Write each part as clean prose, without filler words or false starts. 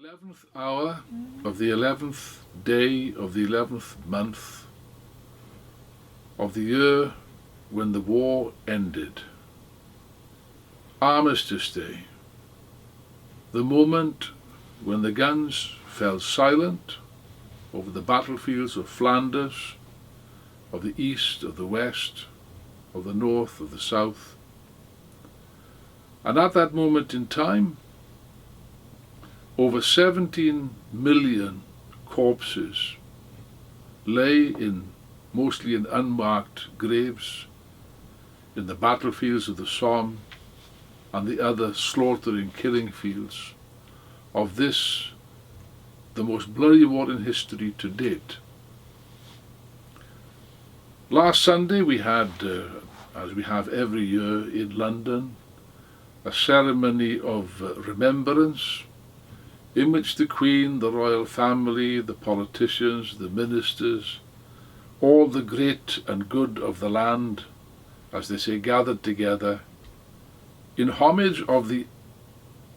11th hour of the 11th day of the 11th month of the year when the war ended. Armistice Day, the moment when the guns fell silent over the battlefields of Flanders, of the east, of the west, of the north, of the south. And at that moment in time, over 17 million corpses lay mostly in unmarked graves in the battlefields of the Somme and the other slaughtering, killing fields of this, the most bloody war in history to date. Last Sunday we had, as we have every year in London, a ceremony of remembrance in which the Queen, the royal family, the politicians, the ministers, all the great and good of the land, as they say, gathered together in homage of the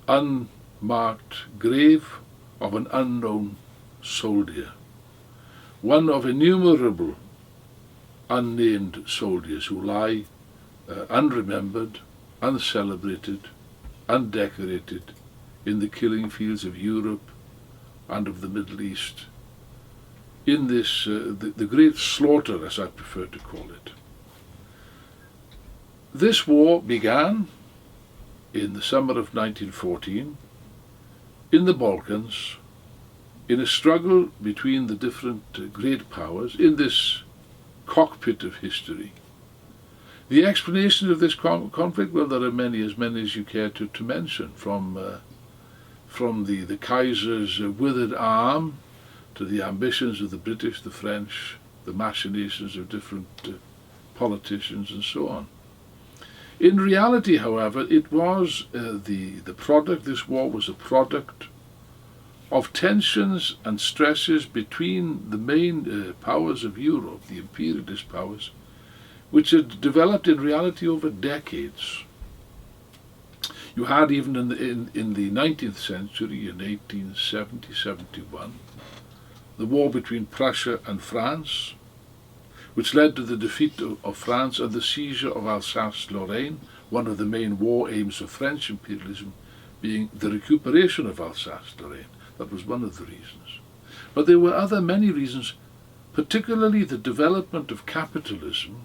unmarked grave of an unknown soldier, one of innumerable unnamed soldiers who lie unremembered, uncelebrated, undecorated in the killing fields of Europe and of the Middle East, in this, the great slaughter, as I prefer to call it. This war began in the summer of 1914 in the Balkans, in a struggle between the different great powers in this cockpit of history. The explanation of this conflict, well, there are many as you care to mention, from the Kaiser's withered arm to the ambitions of the British, the French, the machinations of different politicians and so on. In reality, however, it was this war was a product of tensions and stresses between the main powers of Europe, the imperialist powers, which had developed in reality over decades. You had even in the 19th century, in 1870-71, the war between Prussia and France, which led to the defeat of France and the seizure of Alsace-Lorraine, one of the main war aims of French imperialism being the recuperation of Alsace-Lorraine. That was one of the reasons. But there were many reasons, particularly the development of capitalism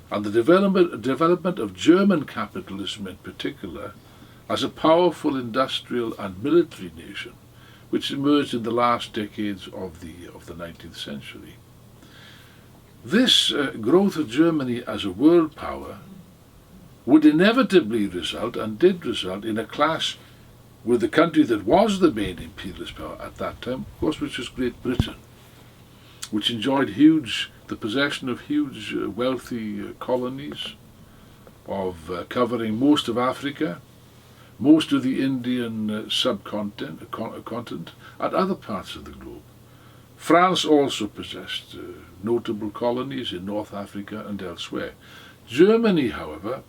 and the development of German capitalism in particular, as a powerful industrial and military nation, which emerged in the last decades of the 19th century. This growth of Germany as a world power would inevitably result, and did result, in a clash with the country that was the main imperialist power at that time, of course, which was Great Britain, which enjoyed the possession of huge wealthy colonies of covering most of Africa, most of the Indian subcontinent, and other parts of the globe. France also possessed notable colonies in North Africa and elsewhere. Germany, however,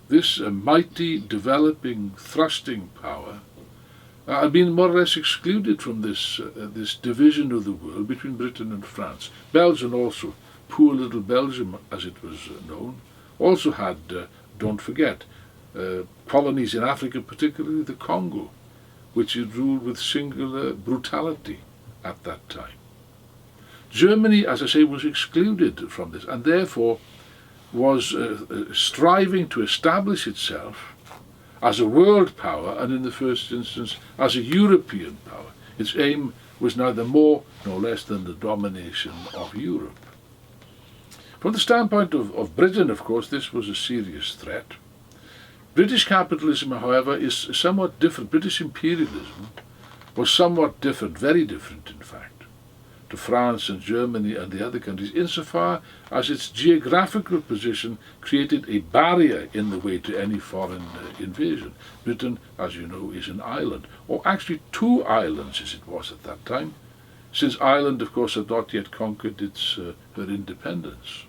this mighty, developing, thrusting power, had been more or less excluded from this division of the world between Britain and France. Belgium also, poor little Belgium as it was known, also had, don't forget, colonies in Africa, particularly the Congo, which had ruled with singular brutality at that time. Germany, as I say, was excluded from this, and therefore was striving to establish itself as a world power, and in the first instance as a European power. Its aim was neither more nor less than the domination of Europe. From the standpoint of Britain, of course, this was a serious threat. British capitalism, however, is somewhat different. British imperialism was somewhat different, very different in fact, to France and Germany and the other countries, insofar as its geographical position created a barrier in the way to any foreign invasion. Britain, as you know, is an island, or actually two islands as it was at that time, since Ireland, of course, had not yet conquered her independence.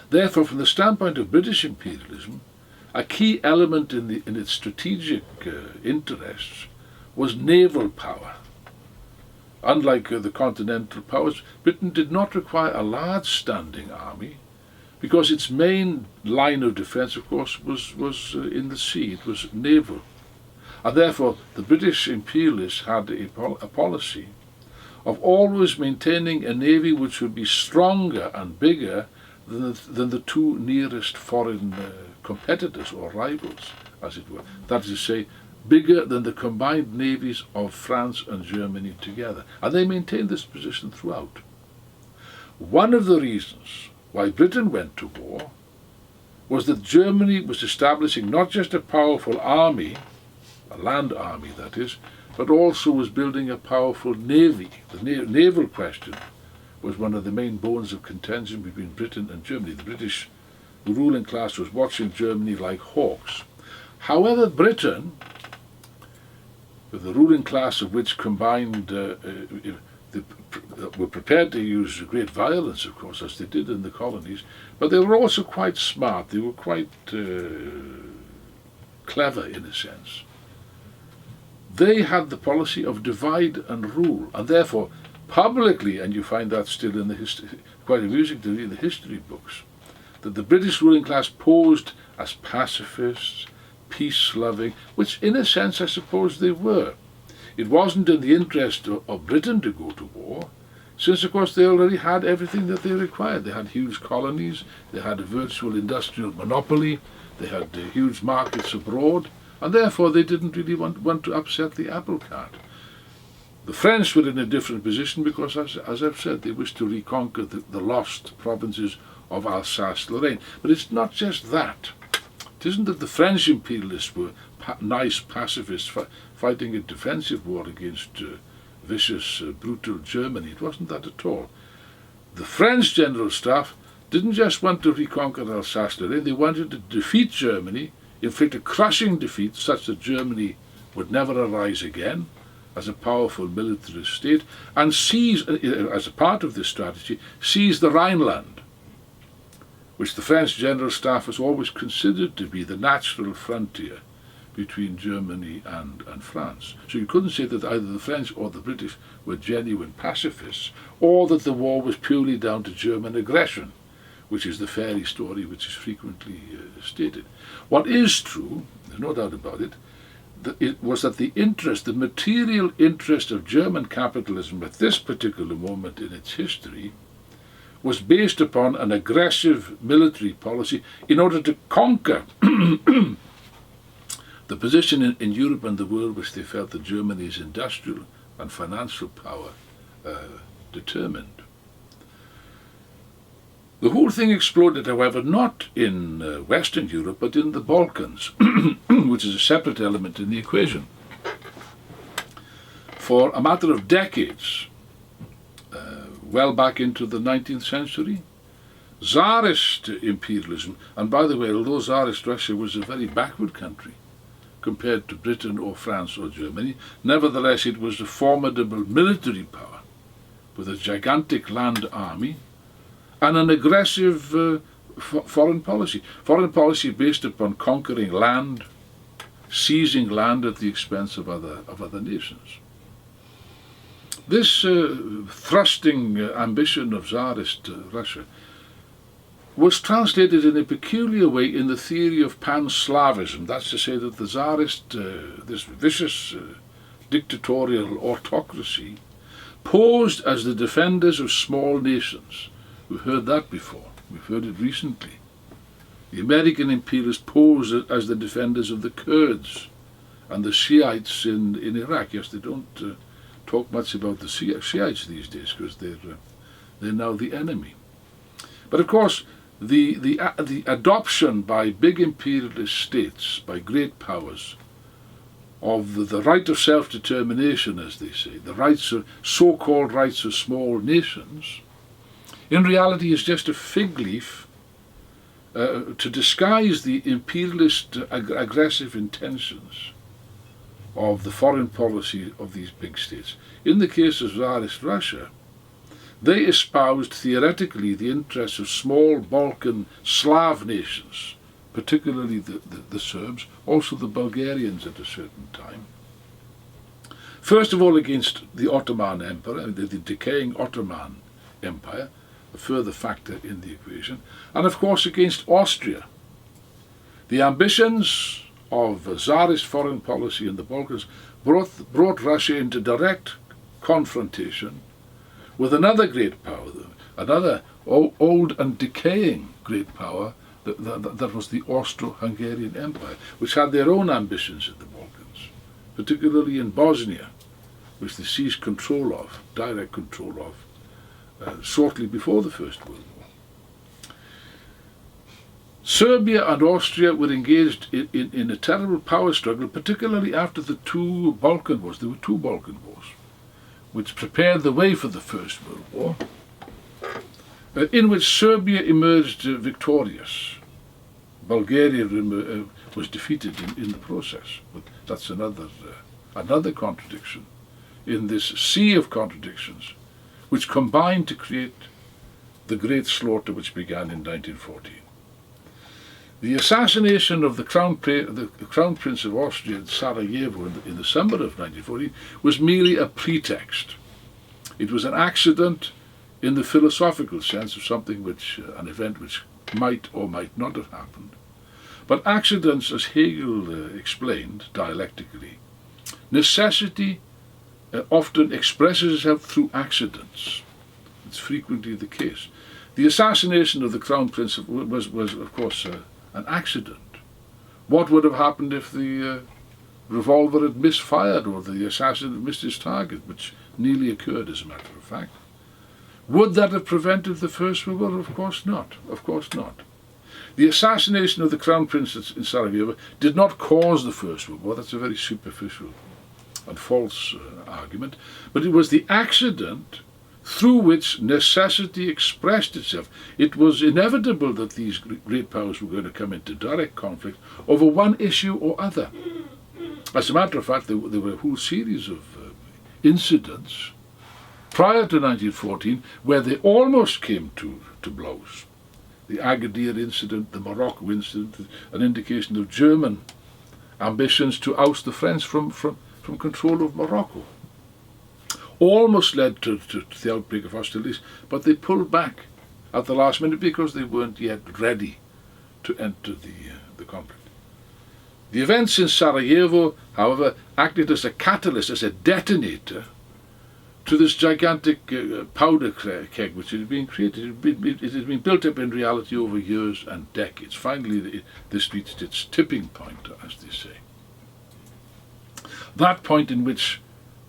Therefore, from the standpoint of British imperialism, a key element in its strategic interests was naval power. Unlike the continental powers, Britain did not require a large standing army, because its main line of defence, of course, was in the sea. It was naval. And therefore the British imperialists had a policy of always maintaining a navy which would be stronger and bigger than the two nearest foreign competitors or rivals, as it were. That is to say, bigger than the combined navies of France and Germany together. And they maintained this position throughout. One of the reasons why Britain went to war was that Germany was establishing not just a powerful army, a land army that is, but also was building a powerful navy. The naval question was one of the main bones of contention between Britain and Germany. The British ruling class was watching Germany like hawks. However, Britain, the ruling class of which combined, were prepared to use great violence, of course, as they did in the colonies, but they were also quite smart. They were quite clever, in a sense. They had the policy of divide and rule, and therefore publicly, and you find that still in the history, quite amusing to read in the history books, that the British ruling class posed as pacifists, peace-loving, which in a sense I suppose they were. It wasn't in the interest of Britain to go to war, since of course they already had everything that they required. They had huge colonies, they had a virtual industrial monopoly, they had huge markets abroad, and therefore they didn't really want to upset the apple cart. The French were in a different position because, as I've said, they wished to reconquer the lost provinces of Alsace-Lorraine. But it's not just that. It isn't that the French imperialists were nice pacifists fighting a defensive war against vicious, brutal Germany. It wasn't that at all. The French General Staff didn't just want to reconquer Alsace-Lorraine, they wanted to defeat Germany, inflict a crushing defeat such that Germany would never arise again as a powerful military state, and seize, as a part of this strategy, seize the Rhineland, which the French General Staff has always considered to be the natural frontier between Germany and France. So you couldn't say that either the French or the British were genuine pacifists, or that the war was purely down to German aggression, which is the fairy story which is frequently stated. What is true, there's no doubt about it, was that the material interest of German capitalism at this particular moment in its history was based upon an aggressive military policy in order to conquer the position in Europe and the world which they felt that Germany's industrial and financial power determined. The whole thing exploded, however, not in Western Europe, but in the Balkans, which is a separate element in the equation. For a matter of decades, well back into the 19th century, Tsarist imperialism, and by the way, although Tsarist Russia was a very backward country compared to Britain or France or Germany, nevertheless it was a formidable military power with a gigantic land army and an aggressive foreign policy. Foreign policy based upon conquering land, seizing land at the expense of other nations. This thrusting ambition of Tsarist Russia was translated in a peculiar way in the theory of pan-Slavism. That's to say that the Tsarist, this vicious dictatorial autocracy, posed as the defenders of small nations. We've heard that before. We've heard it recently. The American imperialists posed as the defenders of the Kurds and the Shiites in Iraq. Yes, they don't talk much about the Shiites these days because they're now the enemy. But of course, the adoption by big imperialist states, by great powers, of the right of self-determination, as they say, the rights of so-called rights of small nations, in reality is just a fig leaf to disguise the imperialist aggressive intentions of the foreign policy of these big states. In the case of Tsarist Russia, they espoused theoretically the interests of small Balkan Slav nations, particularly the Serbs, also the Bulgarians at a certain time. First of all against the Ottoman Empire, the decaying Ottoman Empire, a further factor in the equation, and of course against Austria. The ambitions of Tsarist foreign policy in the Balkans brought Russia into direct confrontation with another great power, another old and decaying great power, that was the Austro-Hungarian Empire, which had their own ambitions in the Balkans, particularly in Bosnia, which they seized control of, direct control of, shortly before the First World War. Serbia and Austria were engaged in a terrible power struggle, particularly after the two Balkan Wars. There were two Balkan Wars, which prepared the way for the First World War, in which Serbia emerged victorious. Bulgaria was defeated in the process. But that's another contradiction in this sea of contradictions, which combined to create the great slaughter which began in 1914. The assassination of the Crown Prince of Austria in Sarajevo in the summer of 1914 was merely a pretext. It was an accident in the philosophical sense of something an event which might or might not have happened. But accidents, as Hegel explained dialectically, necessity often expresses itself through accidents. It's frequently the case. The assassination of the Crown Prince was of course, an accident. What would have happened if the revolver had misfired or the assassin had missed his target, which nearly occurred, as a matter of fact? Would that have prevented the First World War? Of course not. Of course not. The assassination of the Crown Prince in Sarajevo did not cause the First World War. That's a very superficial and false argument. But it was the accident through which necessity expressed itself. It was inevitable that these great powers were going to come into direct conflict over one issue or other. As a matter of fact, there were a whole series of incidents prior to 1914 where they almost came to blows. The Agadir incident, the Morocco incident, an indication of German ambitions to oust the French from control of Morocco, almost led to the outbreak of hostilities, but they pulled back at the last minute because they weren't yet ready to enter the conflict. The events in Sarajevo, however, acted as a catalyst, as a detonator to this gigantic powder keg which had been created. It had been built up in reality over years and decades. Finally, this reached its tipping point, as they say. That point in which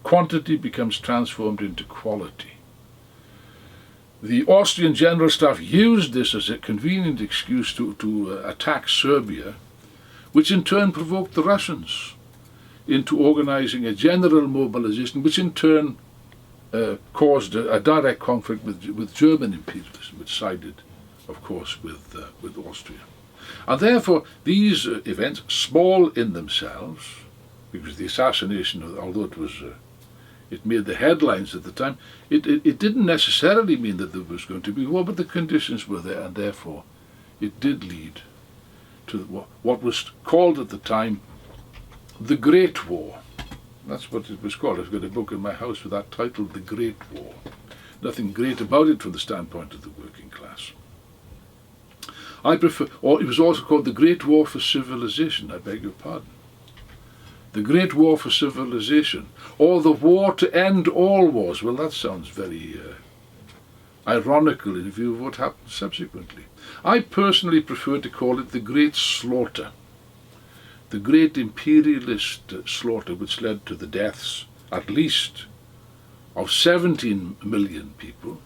quantity becomes transformed into quality. The Austrian General Staff used this as a convenient excuse to attack Serbia, which in turn provoked the Russians into organizing a general mobilization, which in turn caused a direct conflict with German imperialism, which sided, of course, with Austria. And therefore, these events, small in themselves, because the assassination, although it made the headlines at the time, it didn't necessarily mean that there was going to be war, but the conditions were there, and therefore it did lead to what was called at the time the Great War. That's what it was called. I've got a book in my house with that title, The Great War. Nothing great about it from the standpoint of the working class. Or it was also called the Great War for Civilization, I beg your pardon. The Great War for Civilization, or the War to End All Wars. Well, that sounds very ironical in view of what happened subsequently. I personally prefer to call it the Great Slaughter, the great imperialist slaughter which led to the deaths, at least, of 17 million people,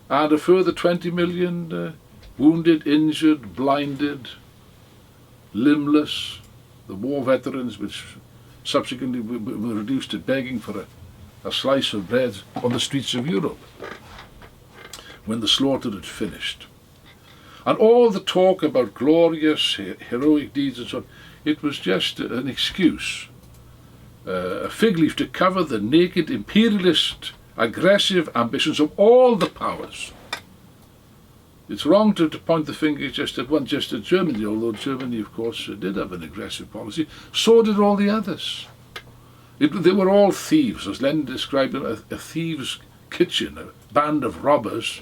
and a further 20 million wounded, injured, blinded, limbless, the war veterans which subsequently were reduced to begging for a slice of bread on the streets of Europe when the slaughter had finished. And all the talk about glorious, heroic deeds and so on, it was just an excuse, a fig leaf to cover the naked, imperialist, aggressive ambitions of all the powers. It's wrong to point the finger just at Germany, although Germany, of course, did have an aggressive policy. So did all the others. They were all thieves, as Lenin described them, a thieves' kitchen, a band of robbers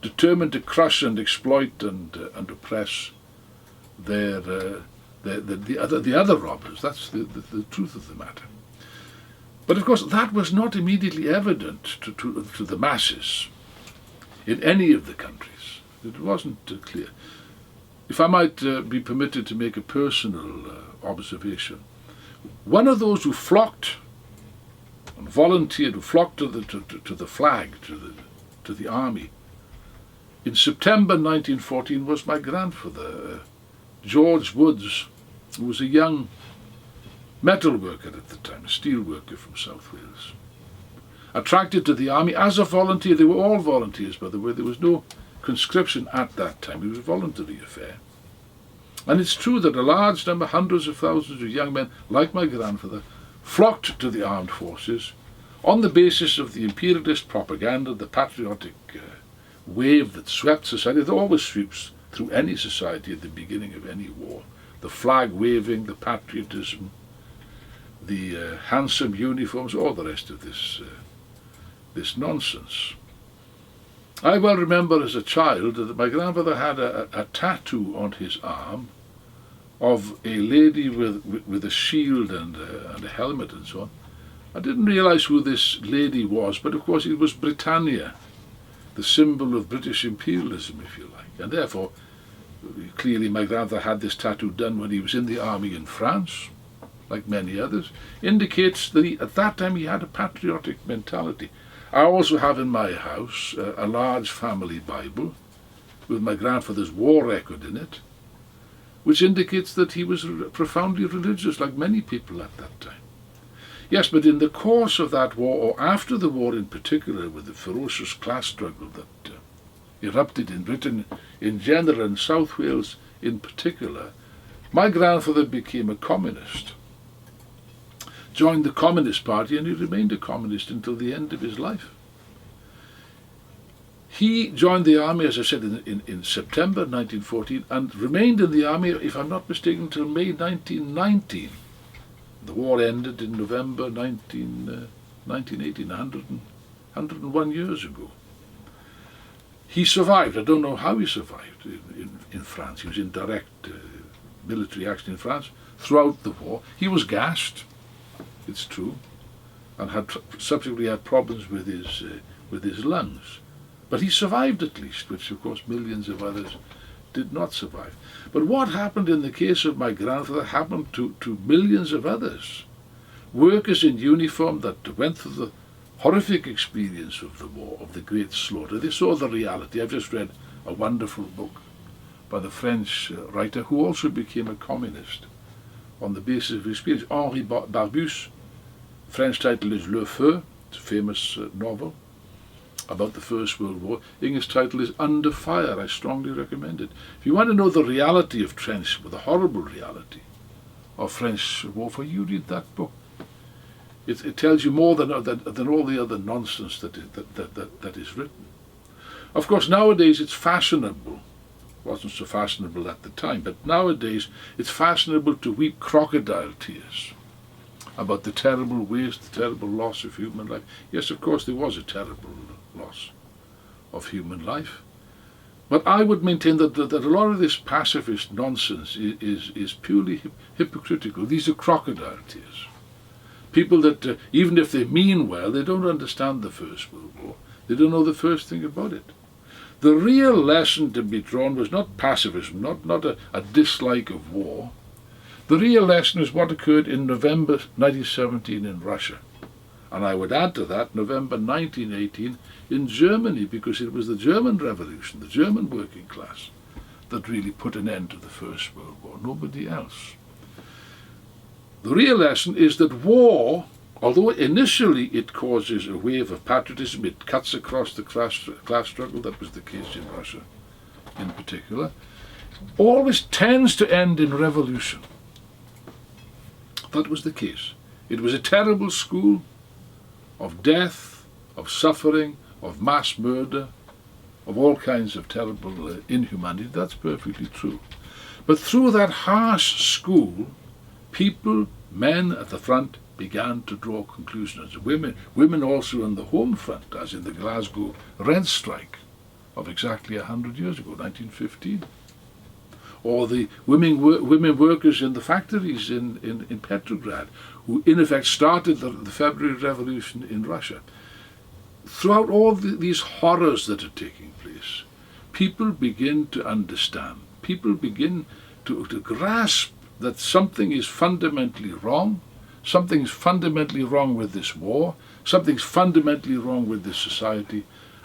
determined to crush and exploit and oppress the other robbers. That's the truth of the matter. But of course, that was not immediately evident to the masses in any of the countries. It wasn't clear. If I might be permitted to make a personal observation, one of those who flocked and volunteered, who flocked to the flag, to the army, in September 1914 was my grandfather, George Woods, who was a young metal worker at the time, a steel worker from South Wales. Attracted to the army as a volunteer. They were all volunteers, by the way. There was no conscription at that time. It was a voluntary affair. And it's true that a large number, hundreds of thousands of young men, like my grandfather, flocked to the armed forces on the basis of the imperialist propaganda, the patriotic wave that swept society. It always sweeps through any society at the beginning of any war. The flag waving, the patriotism, the handsome uniforms, all the rest of this nonsense. I well remember as a child that my grandfather had a tattoo on his arm of a lady with a shield and a helmet and so on. I didn't realise who this lady was, but of course it was Britannia, the symbol of British imperialism, if you like. And therefore, clearly my grandfather had this tattoo done when he was in the army in France, like many others, indicates that at that time he had a patriotic mentality. I also have in my house a large family Bible with my grandfather's war record in it, which indicates that he was profoundly religious, like many people at that time. Yes, but in the course of that war, or after the war in particular, with the ferocious class struggle that erupted in Britain in general and South Wales in particular, my grandfather became a communist, joined the Communist Party, and he remained a communist until the end of his life. He joined the army, as I said, in September 1914, and remained in the army, if I'm not mistaken, until May 1919. The war ended in November 1918, 101 years ago. He survived. I don't know how he survived in France. He was in direct military action in France throughout the war. He was gassed, it's true, and had subsequently had problems with his lungs. But he survived at least, which of course millions of others did not survive. But what happened in the case of my grandfather happened to millions of others. Workers in uniform that went through the horrific experience of the war, of the great slaughter. They saw the reality. I've just read a wonderful book by the French writer who also became a communist on the basis of experience. Henri Barbusse, French title is Le Feu, it's a famous novel about the First World War. English title is Under Fire. I strongly recommend it. If you want to know the reality of trench, the horrible reality of French warfare, you read that book. It tells you more than all the other nonsense that is written. Of course, nowadays it's fashionable. It wasn't so fashionable at the time, but nowadays it's fashionable to weep crocodile tears about the terrible waste, the terrible loss of human life. Yes, of course, there was a terrible loss of human life. But I would maintain that a lot of this pacifist nonsense is purely hypocritical. These are crocodile tears. People that, even if they mean well, they don't understand the First World War. They don't know the first thing about it. The real lesson to be drawn was not pacifism, not a dislike of war. The real lesson is what occurred in November 1917 in Russia. And I would add to that November 1918 in Germany, because it was the German Revolution, the German working class, that really put an end to the First World War, nobody else. The real lesson is that war, although initially it causes a wave of patriotism, it cuts across the class struggle, that was the case in Russia in particular, always tends to end in revolution. That was the case. It was a terrible school of death, of suffering, of mass murder, of all kinds of terrible inhumanity. That's perfectly true. But through that harsh school, people, men at the front, began to draw conclusions. Women also on the home front, as in the Glasgow rent strike of exactly 100 years ago, 1915. Or the women workers in the factories in Petrograd, who in effect started the February Revolution in Russia. Throughout all these horrors that are taking place, people begin to understand, people begin to grasp that something is fundamentally wrong, something's fundamentally wrong with this war, something's fundamentally wrong with this society,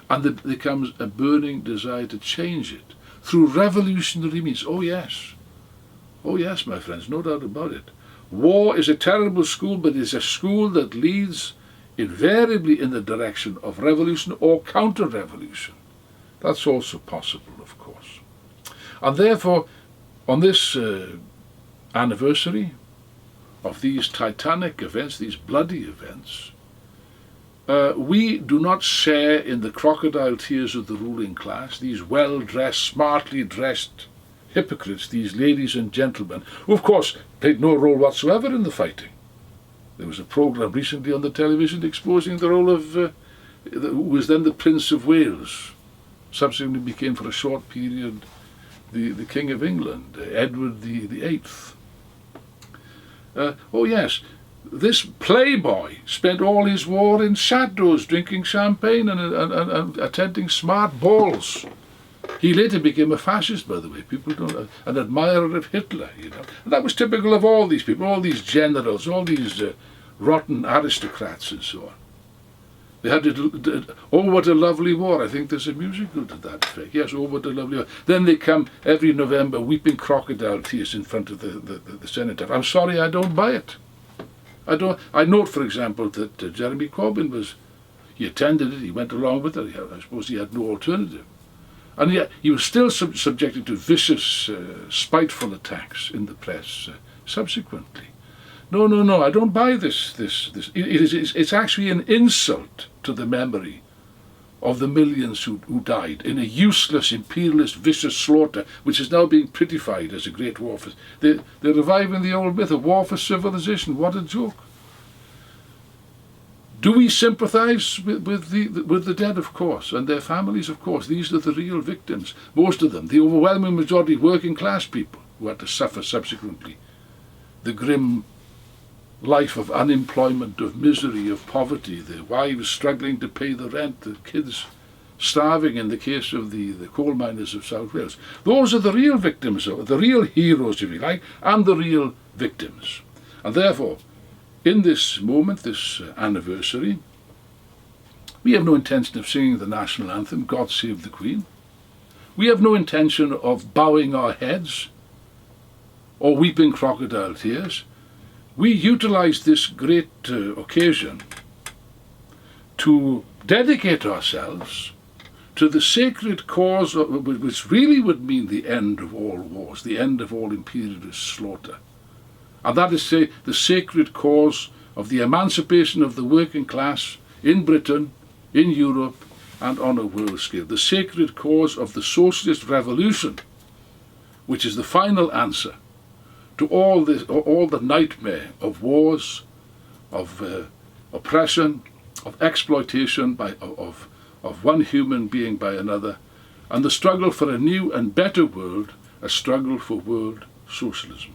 and there becomes a burning desire to change it through revolutionary means. Oh yes, my friends, no doubt about it. War is a terrible school, but it's a school that leads invariably in the direction of revolution or counter-revolution. That's also possible, of course. And therefore, on this anniversary of these titanic events, these bloody events, we do not share in the crocodile tears of the ruling class, these well-dressed, smartly dressed hypocrites, these ladies and gentlemen, who of course played no role whatsoever in the fighting. There was a programme recently on the television exposing the role of who was then the Prince of Wales, subsequently became for a short period the King of England, Edward the Eighth. Oh yes, this playboy spent all his war in chateaus, drinking champagne and attending smart balls. He later became a fascist, by the way. People don't, an admirer of Hitler, you know. And that was typical of all these people, all these generals, all these rotten aristocrats and so on. They had oh, what a lovely war. I think there's a musical to that effect. Yes, oh, what a lovely war. Then they come every November weeping crocodile tears in front of the cenotaph. I'm sorry, I don't buy it. I note, for example, that Jeremy Corbyn he attended it, he went along with it. I suppose he had no alternative. And yet he was still subjected to vicious, spiteful attacks in the press subsequently. No, I don't buy this. It's actually an insult to the memory of the millions who died in a useless, imperialist, vicious slaughter, which is now being prettified as a great war for... They're reviving the old myth of war for civilization. What a joke. Do we sympathise with the dead? Of course, and their families, of course. These are the real victims. Most of them, the overwhelming majority, working class people who had to suffer subsequently the grim life of unemployment, of misery, of poverty, the wives struggling to pay the rent, the kids starving in the case of the coal miners of South Wales. Those are the real victims, the real heroes, if you like, and the real victims. And therefore, in this moment, this anniversary, we have no intention of singing the national anthem, God Save the Queen. We have no intention of bowing our heads or weeping crocodile tears. We utilise this great occasion to dedicate ourselves to the sacred cause, which really would mean the end of all wars, the end of all imperialist slaughter. And that is to say, the sacred cause of the emancipation of the working class in Britain, in Europe, and on a world scale. The sacred cause of the socialist revolution, which is the final answer to all the nightmare of wars, of oppression, of exploitation of one human being by another, and the struggle for a new and better world, a struggle for world socialism.